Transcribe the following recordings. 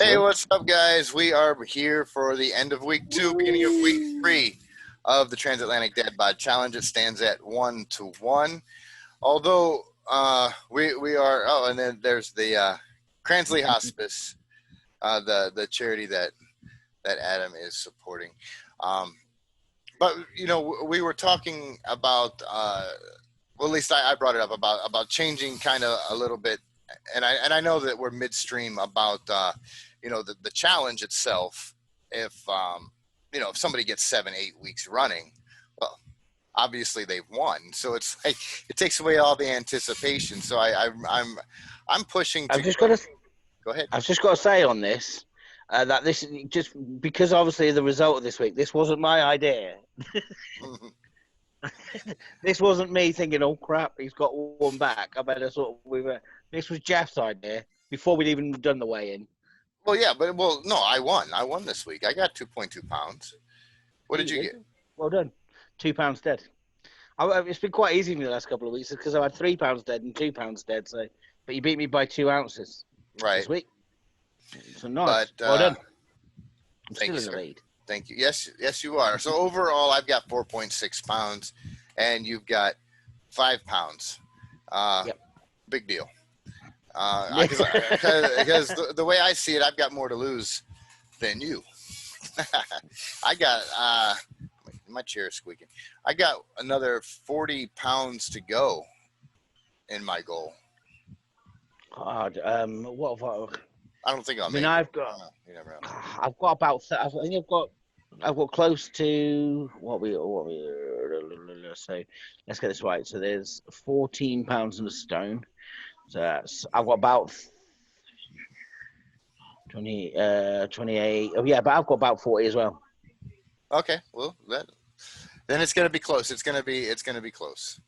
Hey, what's up, guys? We are here for the end of week 2, beginning of week 3 of the Transatlantic Dad Bod Challenge. It stands at 1-1. Although we are, and then there's the Cransley Hospice, the charity that Adam is supporting. But we were talking about, well, at least I brought it up about changing kind of a little bit. And I know that we're midstream about the challenge itself. If if somebody gets 7-8 weeks running, well, obviously they've won. So it's like it takes away all the anticipation. So I'm pushing. Go ahead. I've just got to say on this that this is just because obviously the result of this week. This wasn't my idea. This wasn't me thinking, "Oh crap, he's got one back. I better sort of." This was Jeff's idea before we'd even done the weigh-in. Well, yeah, no, I won. I won this week. I got 2.2 pounds. What did you get? Well done. 2 pounds dead. It's been quite easy for me the last couple of weeks because I had 3 pounds dead and 2 pounds dead. So, but you beat me by 2 ounces this week. So nice. But, well done. I'm thank still you, in the sir. lead. Thank you. Yes, you are. So overall, I've got 4.6 pounds, and you've got 5 pounds. Yep. Big deal. Because the way I see it, I've got more to lose than you. I got my chair is squeaking. I got another 40 pounds to go in my goal. God, what have I don't think I'll make I've it. got. You never know. I've got about. I think I've got close to what we. So let's get this right. So there's 14 pounds in a stone. So I've got about 20, 28. Oh yeah, but I've got about 40 as well. Okay, well then it's gonna be close. It's gonna be close.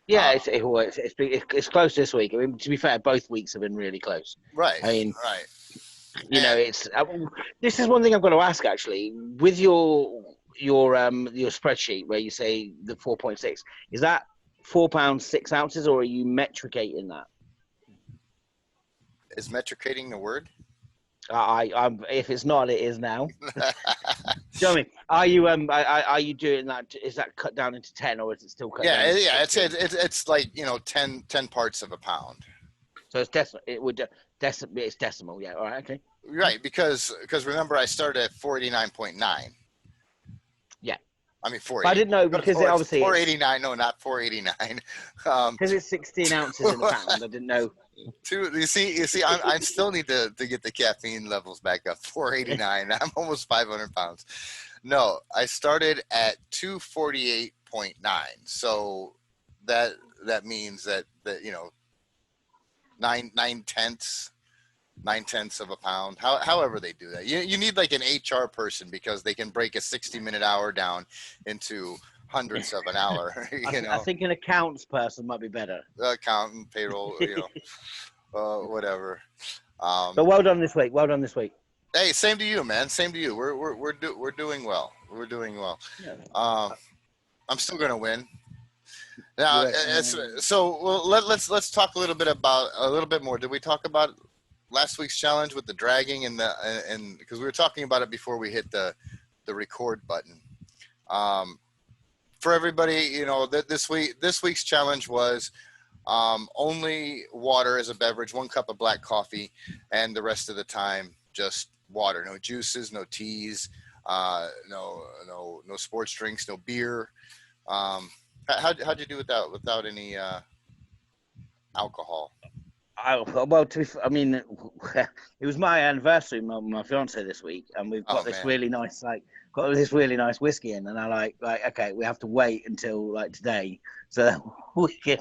Yeah, it's close this week. I mean, to be fair, both weeks have been really close. Right. I mean, right. This is one thing I've got to ask actually. With your spreadsheet where you say the 4.6, is that 4 pounds 6 ounces, or are you metricating that? Is metricating the word? I'm. If it's not, it is now. Tell me, are you doing that? Is that cut down into 10, or is it still cut down? Yeah. It's like 10 parts of a pound. So it's decimal. It's decimal. Yeah. All right. Okay. Right, because remember I started at 489.9. Yeah. I mean 480. I didn't know because it obviously 489. No, not 489. Because it's 16 ounces in a pound. I didn't know. You see, I still need to get the caffeine levels back up. 489. I'm almost 500 pounds. No, I started at 248.9. So that means that 9/10 of a pound. However they do that. You need like an HR person because they can break a 60-minute hour down into hundredths of an hour. I think an accounts person might be better. Accountant, payroll, whatever. But well done this week. Hey, same to you, man. Same to you. We're doing well. We're doing well. Yeah. I'm still gonna win. Now, let's talk a little bit more. Did we talk about last week's challenge with the dragging and because we were talking about it before we hit the record button? For everybody, this week's challenge was only water as a beverage, 1 cup of black coffee, and the rest of the time just water. No juices, no teas, no sports drinks, no beer. How'd you do without any alcohol? It was my anniversary, my fiance this week, and we've got this really nice whiskey in, and I okay, we have to wait until today so that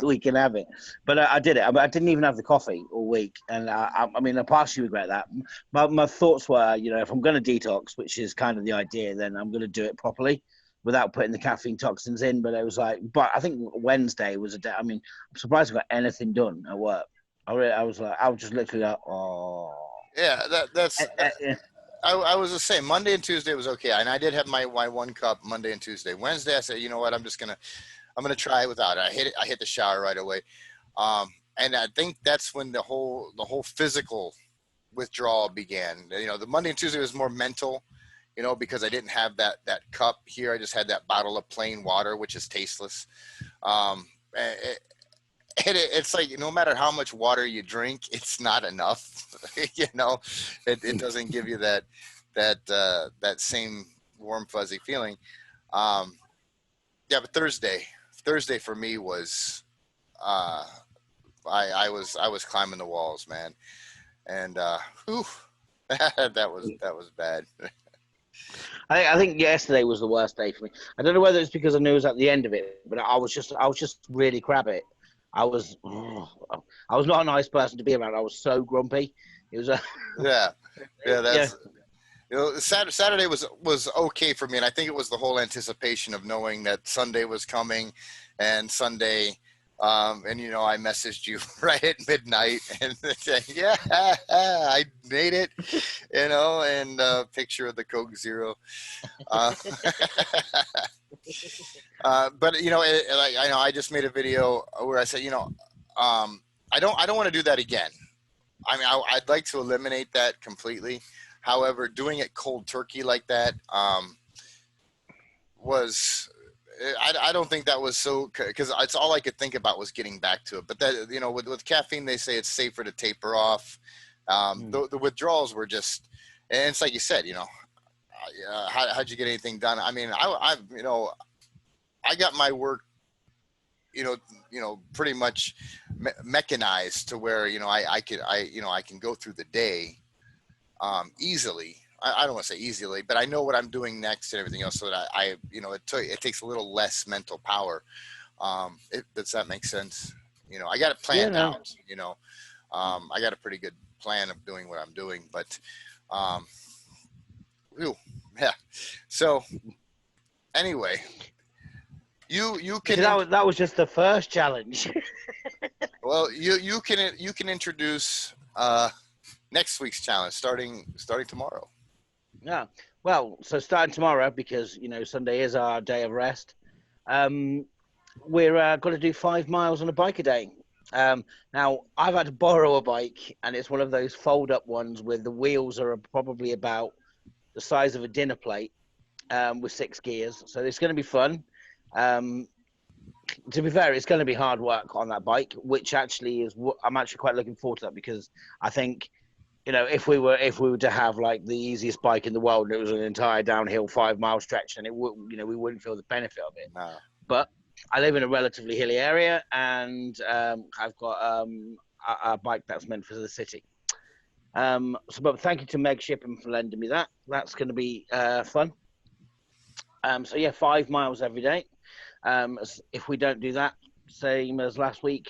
we can have it. But I did it. I didn't even have the coffee all week, and I partially regret that. My thoughts were, if I'm going to detox, which is kind of the idea, then I'm going to do it properly without putting the caffeine toxins in. But it was but I think Wednesday was a day. I mean, I'm surprised I got anything done at work. I was just literally like, oh. Yeah, that's. I was the same. Monday and Tuesday was okay, and I did have my 1 cup Monday and Tuesday. Wednesday, I said, you know what, I'm gonna try it without it. I hit the shower right away, and I think that's when the whole physical withdrawal began. The Monday and Tuesday was more mental, because I didn't have that cup here. I just had that bottle of plain water, which is tasteless. It's like, no matter how much water you drink, it's not enough. It doesn't give you that same warm fuzzy feeling. But Thursday for me was, I was climbing the walls, man, and whew, that was bad. I think yesterday was the worst day for me. I don't know whether it's because I knew it was at the end of it, but I was just really crabby. I was not a nice person to be around. I was so grumpy. It was that's. Saturday was okay for me, and I think it was the whole anticipation of knowing that Sunday was coming, and Sunday, and I messaged you right at midnight, and said, "Yeah, I made it," and picture of the Coke Zero. But I just made a video where I said, I don't want to do that again. I mean, I'd like to eliminate that completely. However, doing it cold turkey like that was, I don't think that was so, because it's all I could think about was getting back to it. But that, with caffeine, they say it's safer to taper off. The withdrawals were just, and it's like you said, how'd you get anything done? I mean, I got my work, pretty much mechanized to where, I can go through the day easily. I don't want to say easily, but I know what I'm doing next and everything else, so that it takes a little less mental power. Does that make sense? I got it planned out. I got a pretty good plan of doing what I'm doing, but yeah. So anyway, you can. That was just the first challenge. Well, you can introduce next week's challenge starting tomorrow. Yeah. Well, so starting tomorrow, because Sunday is our day of rest. We're going to do 5 miles on a bike a day. Now, I've had to borrow a bike, and it's one of those fold-up ones where the wheels are probably about the size of a dinner plate, with 6 gears. So it's going to be fun. To be fair, it's going to be hard work on that bike, which actually is what I'm actually quite looking forward to that, because I think, if we were to have like the easiest bike in the world and it was an entire downhill 5 mile stretch, then it would, we wouldn't feel the benefit of it. No. But I live in a relatively hilly area, and I've got a bike that's meant for the city. But thank you to Meg Shippen for lending me that. That's going to be fun. 5 miles every day. If we don't do that, same as last week,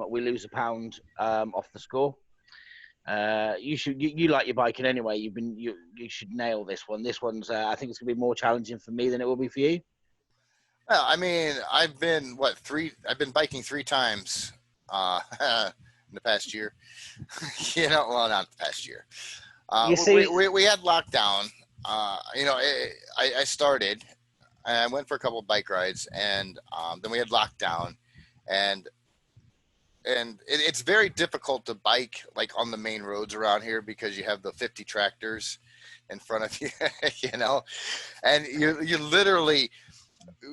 we lose a pound off the score. You like your biking anyway. You should nail this one. This one's I think it's gonna be more challenging for me than it will be for you. Well, I mean, I've been biking 3 times in the past year. Well, not the past year. We had lockdown. I started. I went for a couple of bike rides, and then we had lockdown, and it's very difficult to bike like on the main roads around here, because you have the 50 tractors in front of you, and you literally,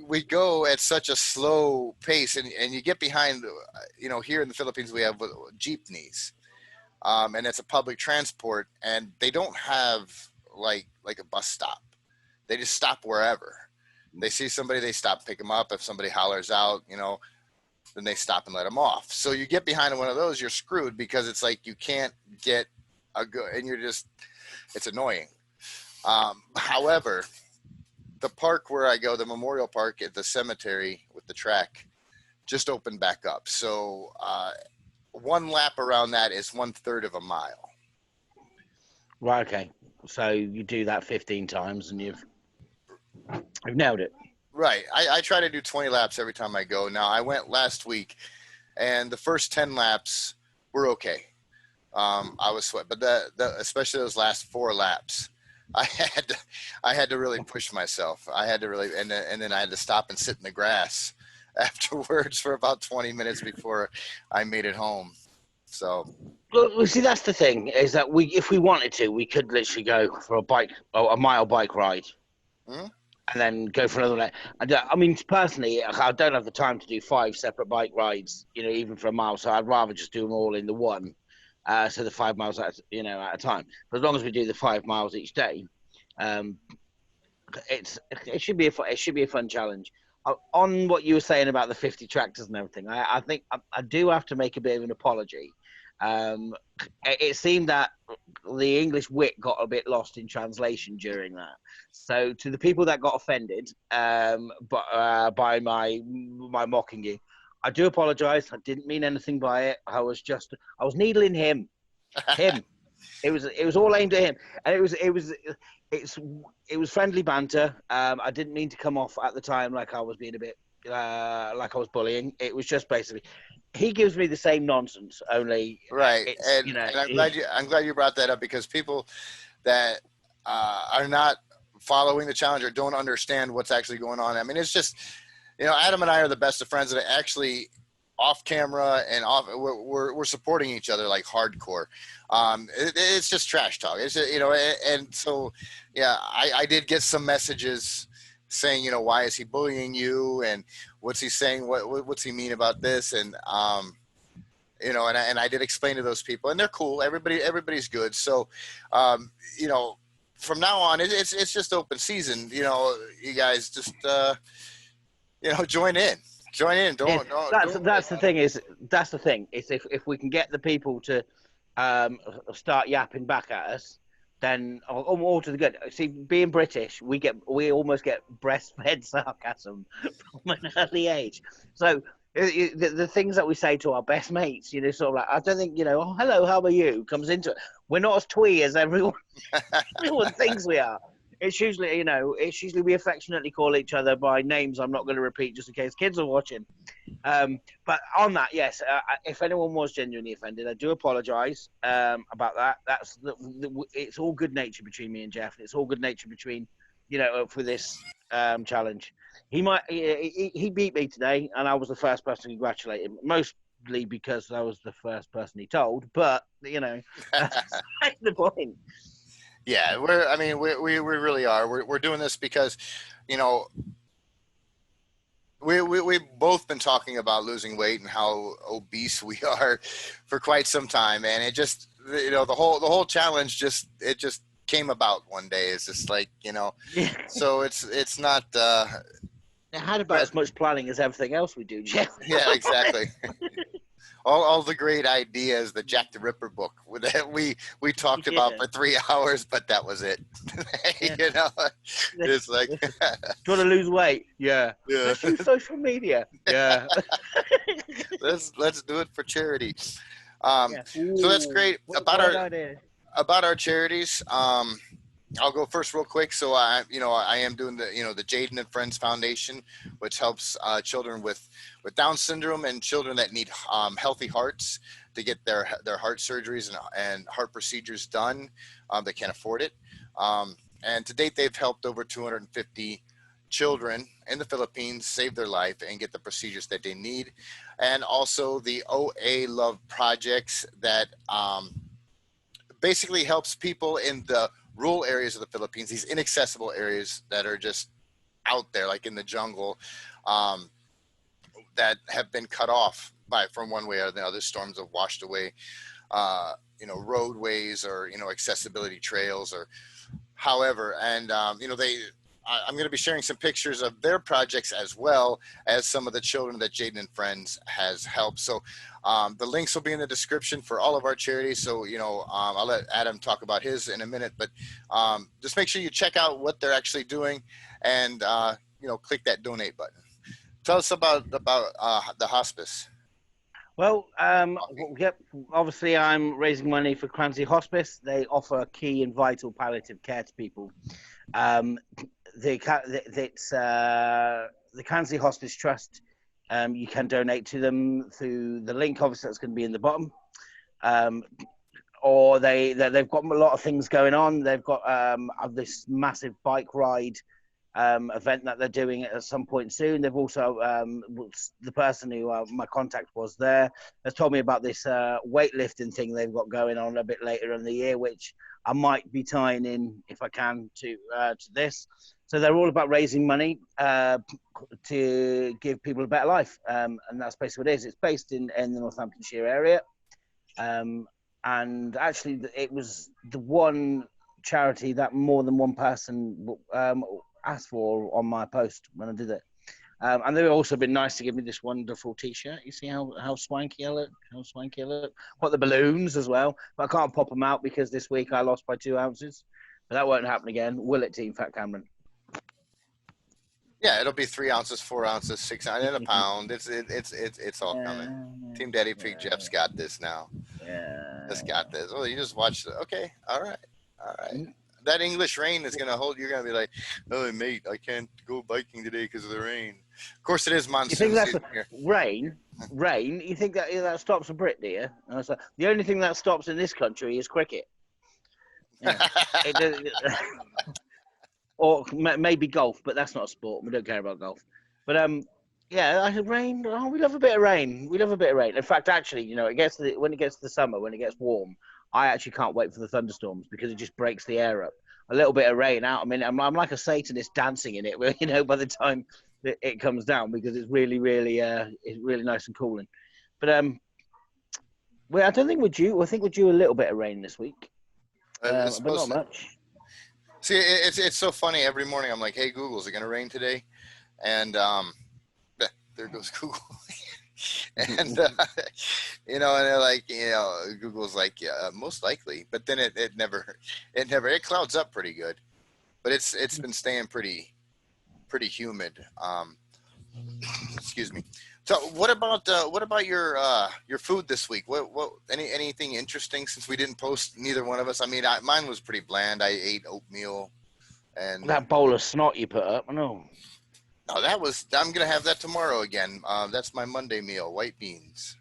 we go at such a slow pace, and you get behind, here in the Philippines we have jeepneys, and it's a public transport, and they don't have like a bus stop. They just stop wherever. They see somebody, they stop, pick them up. If somebody hollers out, then they stop and let them off. So you get behind one of those, you're screwed, because it's like you can't get a good, and it's annoying. However, the park where I go, the Memorial Park at the cemetery with the track, just opened back up. So 1 lap around that is 1/3 of a mile. Right. Okay. So you do that 15 times, and you've nailed it. Right. I try to do 20 laps every time I go. Now, I went last week, and the first 10 laps were okay. I was sweat, but especially those last 4 laps, I had to really push myself. I had to really, and then I had to stop and sit in the grass afterwards for about 20 minutes before I made it home. So, well, see, that's the thing is that if we wanted to, we could literally go for a mile bike ride, hmm? and then go for another leg. I mean, personally, I don't have the time to do 5 separate bike rides, even for a mile. So I'd rather just do them all in the one. So the 5 miles at a time. But as long as we do the 5 miles each day, um, it should be a fun challenge. On what you were saying about the 50 tractors and everything, I think I do have to make a bit of an apology. It seemed that the English wit got a bit lost in translation during that. So to the people that got offended, by my mocking you, I do apologise. I didn't mean anything by it. I was needling him. It was all aimed at him, and it was friendly banter. I didn't mean to come off at the time like I was being a bit like I was bullying. It was just basically he gives me the same nonsense, only Right. And I'm glad you brought that up, because people that are not following the challenge or don't understand what's actually going on. I mean, it's just, Adam and I are the best of friends that actually off camera and off, we're supporting each other like hardcore. It's just trash talk. It's just, and so, yeah, I did get some messages saying, why is he bullying you? And what's he saying? What's he mean about this? And, and I did explain to those people, and they're cool. Everybody's good. So, from now on, it's just open season. You guys just, join in. That's the thing. That's the thing. Is if we can get the people to start yapping back at us, then all to the good. See, being British, we almost get breastfed sarcasm from an early age. So the things that we say to our best mates, sort of like, I don't think, oh, hello, how are you, comes into it. We're not as twee as everyone thinks we are. It's usually, we affectionately call each other by names I'm not going to repeat just in case kids are watching. But on that, yes, if anyone was genuinely offended, I do apologise about that. It's all good nature between me and Jeff. It's all good nature between, for this challenge. He beat me today, and I was the first person to congratulate him, mostly because I was the first person he told. But that's the point. Yeah, we really are. We're doing this because, we've both been talking about losing weight and how obese we are for quite some time, and it just, the whole challenge just came about one day. It's just like, so it's not. It had about as much planning as everything else we do, Jeff. Yeah, exactly. all the great ideas, the Jack the Ripper book that we talked about for 3 hours, but that was it. It's like, do you want to lose weight? Yeah. Let's use social media. Yeah. let's do it for charity. So that's great. About our charities. I'll go first real quick. So I am doing the Jaden and Friends Foundation, which helps children with Down syndrome and children that need healthy hearts to get their heart surgeries and heart procedures done. They can't afford it. And to date, they've helped over 250 children in the Philippines save their life and get the procedures that they need. And also the OA Love Projects that basically helps people in the rural areas of the Philippines, these inaccessible areas that are just out there, like in the jungle, that have been cut off from one way or the other. Storms have washed away, roadways or, accessibility trails or however. And, I'm going to be sharing some pictures of their projects as well as some of the children that Jaden and Friends has helped. So the links will be in the description for all of our charities. So, I'll let Adam talk about his in a minute, but just make sure you check out what they're actually doing and, click that donate button. Tell us about the hospice. Well, obviously I'm raising money for Cransley Hospice. They offer key and vital palliative care to people. The Cransley Hospice Trust, you can donate to them through the link, obviously that's going to be in the bottom. Or they've got a lot of things going on. They've got this massive bike ride event that they're doing at some point soon. They've also, the person who my contact was there has told me about this weightlifting thing they've got going on a bit later in the year, which I might be tying in, if I can, to this. So they're all about raising money to give people a better life, and that's basically what it is. It's based in the Northamptonshire area, and actually it was the one charity that more than one person asked for on my post when I did it. And they've also been nice to give me this wonderful T-shirt. You see how swanky I look? How swanky I look? Got the balloons as well, but I can't pop them out because this week I lost by 2 ounces. But that won't happen again. Will it, Team Fat Cameron? Yeah, it'll be 3 ounces, 4 ounces, 6 ounces, and a pound. It's all coming. Team Daddy Pig Jeff's got this now. Yeah. Just got this. Oh, you just watched it. Okay. All right. That English rain is gonna hold. You're gonna be like, "Oh, mate, I can't go biking today because of the rain." Of course, it is monsoon you think season here. Rain? You think that stops a Brit, do you? And I was like, the only thing that stops in this country is cricket. Yeah. Or maybe golf, but that's not a sport. We don't care about golf. But yeah, I said rain. Oh, we love a bit of rain. We love a bit of rain. In fact, actually, you know, when it gets to the summer, when it gets warm, I actually can't wait for the thunderstorms because it just breaks the air up. A little bit of rain out. I mean, I'm like a Satanist dancing in it. You know, by the time it comes down, because it's really nice and cooling. But well, I don't think we're due. I think we're due a little bit of rain this week, but not much. See, it's so funny. Every morning I'm like, "Hey Google, is it going to rain today?" And there goes Google. And you know, and they're like, you know, Google's like, yeah, most likely, but then it never clouds up pretty good, but it's been staying pretty humid. Excuse me. So what about your food this week? What anything interesting since we didn't post, neither one of us? I mean, mine was pretty bland. I ate oatmeal and that bowl of snot you put up. I know. Oh, I'm gonna have that tomorrow again. That's my Monday meal, white beans.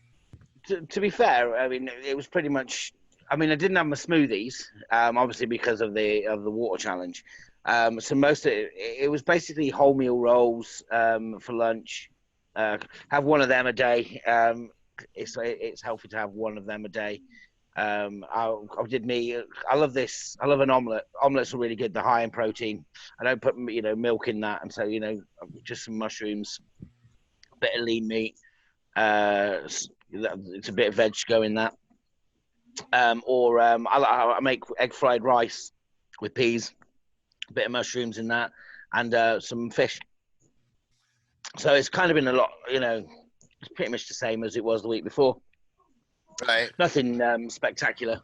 To be fair, I mean, it was pretty much. I mean, I didn't have my smoothies, obviously because of the water challenge. So most of it was basically wholemeal rolls for lunch. Have one of them a day. It's healthy to have one of them a day. I did meat. I love this. I love an omelette. Omelettes are really good. They're high in protein. I don't put milk in that, and so just some mushrooms, a bit of lean meat. It's a bit of veg go in that. I make egg fried rice with peas, a bit of mushrooms in that, and some fish. So it's kind of been a lot. It's pretty much the same as it was the week before. Right. Nothing spectacular.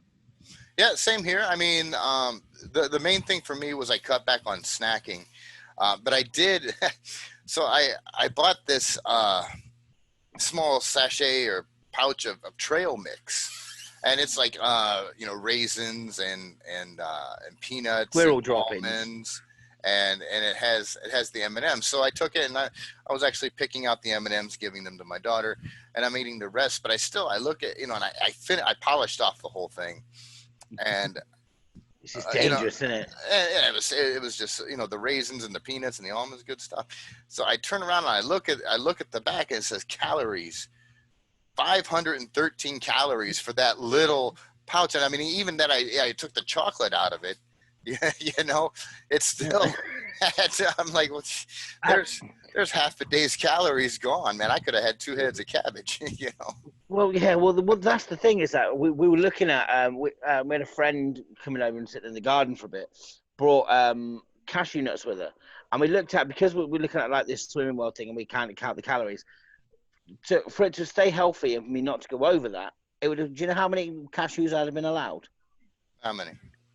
Yeah, same here. I mean, the main thing for me was I cut back on snacking, but I did. So I bought this small sachet or pouch of trail mix, and it's like raisins and peanuts, squirrel and droppings, almonds, and it has the M&Ms. So I took it and I was actually picking out the M&Ms, giving them to my daughter, and I'm eating the rest. But I look at and I polished off the whole thing, and this is dangerous, isn't it? Yeah, it was just the raisins and the peanuts and the almonds, good stuff. So I turn around and I look at the back and it says calories, 513 calories for that little pouch. And I mean, even that I took the chocolate out of it. It's still. I'm like, well, there's half a day's calories gone, man. I could have had 2 heads of cabbage. Well, yeah. Well, that's the thing is that we were looking at. We had a friend coming over and sitting in the garden for a bit. Brought cashew nuts with her, and we looked at, because we're looking at like this swimming well thing, and we can't count the calories. For it to stay healthy and me not to go over that, it would. Do you know how many cashews I'd have been allowed? How many?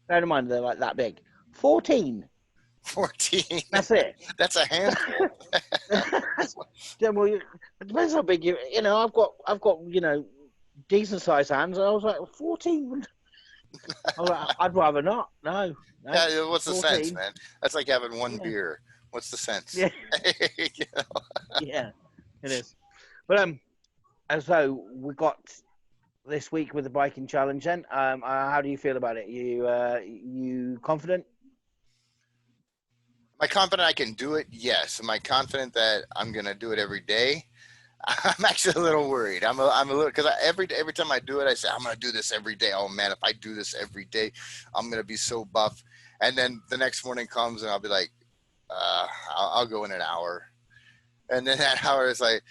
Bear in mind they're like that big. 14. 14. That's it. That's a handful. Well, it depends how big you. I've got decent sized hands. And I was like 14. I was like, I'd rather not. No. Yeah. What's 14. The sense, man? That's like having one beer. What's the sense? Yeah. Yeah, it is. But and so we got this week with the biking challenge. Then, how do you feel about it? You confident? I confident I can do it? Yes. Am I confident that I'm going to do it every day? I'm actually a little worried. I'm a little, because every time I do it, I say, I'm going to do this every day. Oh man, if I do this every day, I'm going to be so buff. And then the next morning comes and I'll be like, I'll go in an hour. And then that hour is like,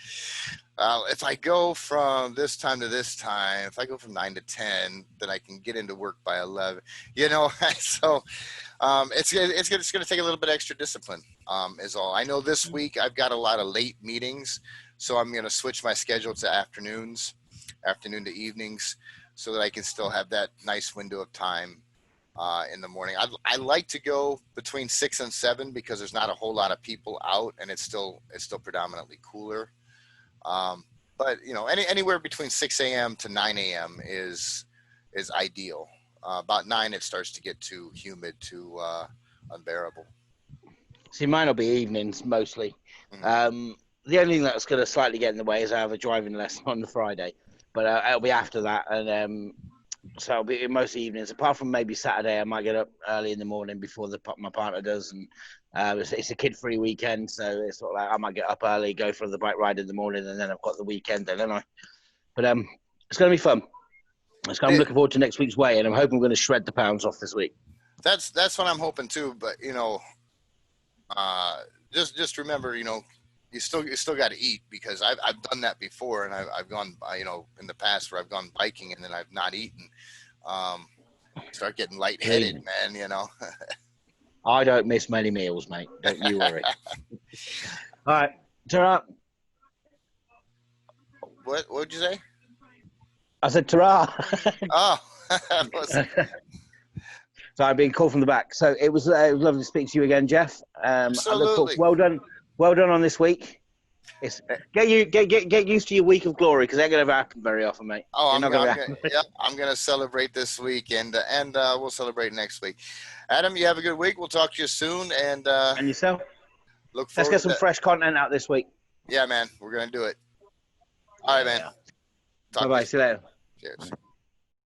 if I go from this time to this time, if I go from 9 to 10, then I can get into work by 11, so it's going to take a little bit extra discipline, is all. I know this week I've got a lot of late meetings, so I'm going to switch my schedule to afternoon to evenings, so that I can still have that nice window of time in the morning. I like to go between 6 and 7 because there's not a whole lot of people out, and it's still predominantly cooler. But anywhere between 6 a.m. to 9 a.m. is ideal. About 9, it starts to get too humid, too unbearable. See, mine will be evenings mostly. Mm-hmm. The only thing that's going to slightly get in the way is I have a driving lesson on the Friday, but it'll be after that, and so it'll be most evenings. Apart from maybe Saturday, I might get up early in the morning before my partner does, and it's a kid-free weekend, so it's sort of like I might get up early, go for the bike ride in the morning, and then I've got the weekend, then, don't I? But it's going to be fun. I'm looking forward to next week's weigh, and I'm hoping we're going to shred the pounds off this week. That's what I'm hoping too. But just remember, you still got to eat, because I've done that before, and I've gone, in the past where I've gone biking and then I've not eaten. Start getting lightheaded, man. I don't miss many meals, mate. Don't you worry. All right, turn up. What would you say? I said, ta-ra. Oh. So I've been called from the back. So it was lovely to speak to you again, Jeff. Absolutely. Well done on this week. Get used to your week of glory, because that ain't gonna happen very often, mate. Oh, I'm gonna celebrate this week, and we'll celebrate next week. Adam, you have a good week. We'll talk to you soon, and yourself. Let's get some fresh content out this week. Yeah, man, we're gonna do it. All right, man. Bye-bye. See you later. Cheers.